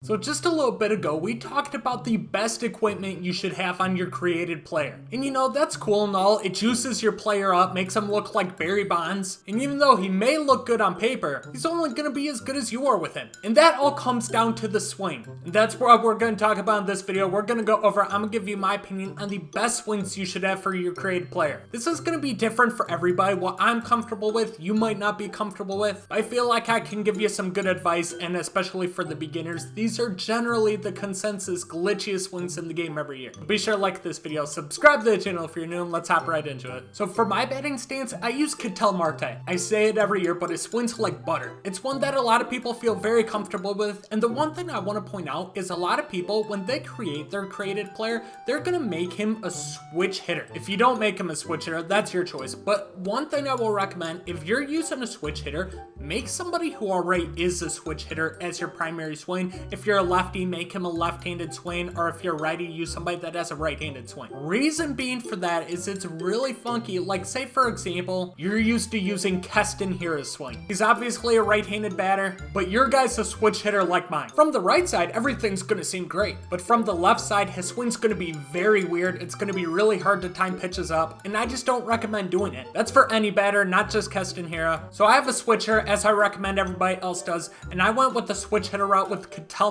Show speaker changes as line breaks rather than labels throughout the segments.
So just a little bit ago, we talked about the best equipment you should have on your created player. And you know, that's cool and all, it juices your player up, makes him look like Barry Bonds. And even though he may look good on paper, he's only gonna be as good as you are with him. And that all comes down to the swing. And that's what we're gonna talk about in this video. We're gonna go over, I'm gonna give you my opinion on the best swings you should have for your created player. This is gonna be different for everybody. What I'm comfortable with, you might not be comfortable with. I feel like I can give you some good advice, and especially for the beginners, these are generally the consensus glitchiest swings in the game every year. Be sure to like this video, subscribe to the channel if you're new, and let's hop right into it. So for my batting stance, I use Bkindel. I say it every year, but it swings like butter. It's one that a lot of people feel very comfortable with, and the one thing I want to point out is a lot of people, when they create their created player, they're gonna make him a switch hitter. If you don't make him a switch hitter, that's your choice. But one thing I will recommend, if you're using a switch hitter, make somebody who already is a switch hitter as your primary swing. If you're a lefty, make him a left-handed swing, or if you're righty, use somebody that has a right-handed swing. Reason being for that is it's really funky. Like, say for example, you're used to using Keston Hiura's swing. He's obviously a right-handed batter, but your guy's a switch hitter like mine. From the right side, everything's gonna seem great, but from the left side, his swing's gonna be very weird. It's gonna be really hard to time pitches up, and I just don't recommend doing it. That's for any batter, not just Keston Hiura. So I have a switcher, as I recommend everybody else does, and I went with the switch hitter route with Bkindel.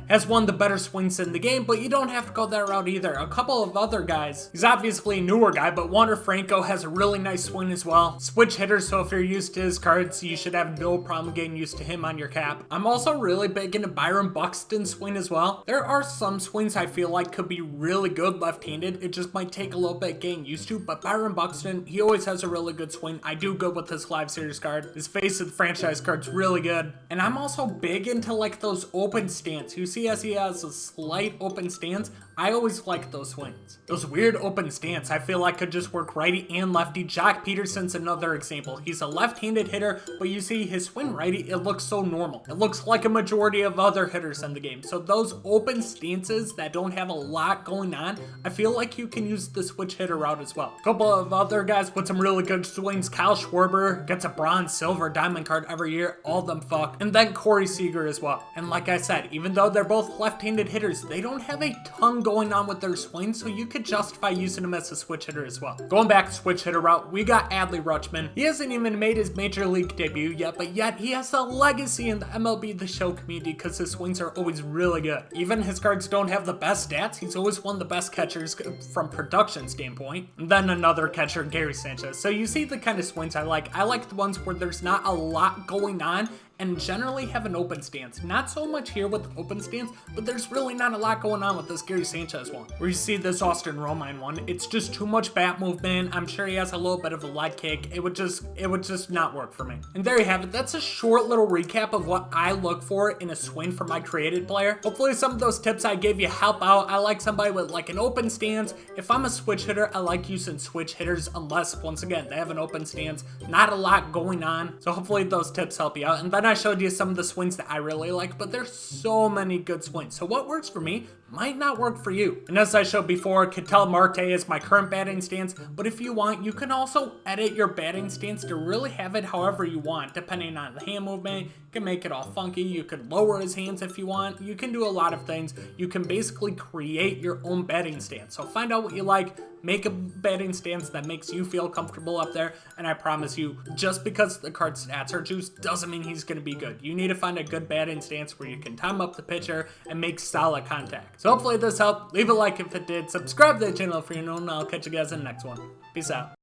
Has one of the better swings in the game, but you don't have to go that route either. A couple of other guys, he's obviously a newer guy, but Wander Franco has a really nice swing as well. Switch hitter, so if you're used to his cards, you should have no problem getting used to him on your cap. I'm also really big into Byron Buxton swing as well. There are some swings I feel like could be really good left-handed. It just might take a little bit getting used to, but Byron Buxton, he always has a really good swing. I do good with this live series card. His face of the franchise card's really good. And I'm also big into like those open stance. You see as he has a slight open stance, I always like those swings. Those weird open stance I feel like could just work righty and lefty. Peterson's another example. He's a left-handed hitter, but you see his swing righty, it looks so normal. It looks like a majority of other hitters in the game. So those open stances that don't have a lot going on, I feel like you can use the switch hitter route as well. A couple of other guys with some really good swings. Kyle Schwarber gets a bronze, silver, diamond card every year. All of them fuck. And then Corey Seager as well. And like I said, even though they're both left-handed hitters, they don't have a ton going on with their swing, so you could justify using him as a switch hitter as well. Going back to switch hitter route, we got Adley Ruchman. He hasn't even made his major league debut yet, but yet he has a legacy in the MLB The Show community because his swings are always really good. Even his cards don't have the best stats, he's always one of the best catchers from production standpoint. And then another catcher, Gary Sanchez. So you see the kind of swings I like. I like the ones where there's not a lot going on and generally have an open stance. Not so much here with the open stance, but there's really not a lot going on with this Gary Sanchez one. Where you see this Austin Romine one, it's just too much bat movement. I'm sure he has a little bit of a leg kick. It would just not work for me. And there you have it. That's a short little recap of what I look for in a swing for my created player. Hopefully some of those tips I gave you help out. I like somebody with like an open stance. If I'm a switch hitter, I like using switch hitters unless, once again, they have an open stance. Not a lot going on. So hopefully those tips help you out. And then I showed you some of the swings that I really like, but there's so many good swings. So what works for me might not work for you. And as I showed before, Bkindel is my current batting stance, but if you want, you can also edit your batting stance to really have it however you want, depending on the hand movement. You can make it all funky. You could lower his hands if you want. You can do a lot of things. You can basically create your own batting stance. So find out what you like, make a batting stance that makes you feel comfortable up there, and I promise you, just because the card stats are juiced doesn't mean he's going to be good. You need to find a good batting stance where you can time up the pitcher and make solid contact. So hopefully this helped. Leave a like if it did. Subscribe to the channel if you're new, and I'll catch you guys in the next one. Peace out.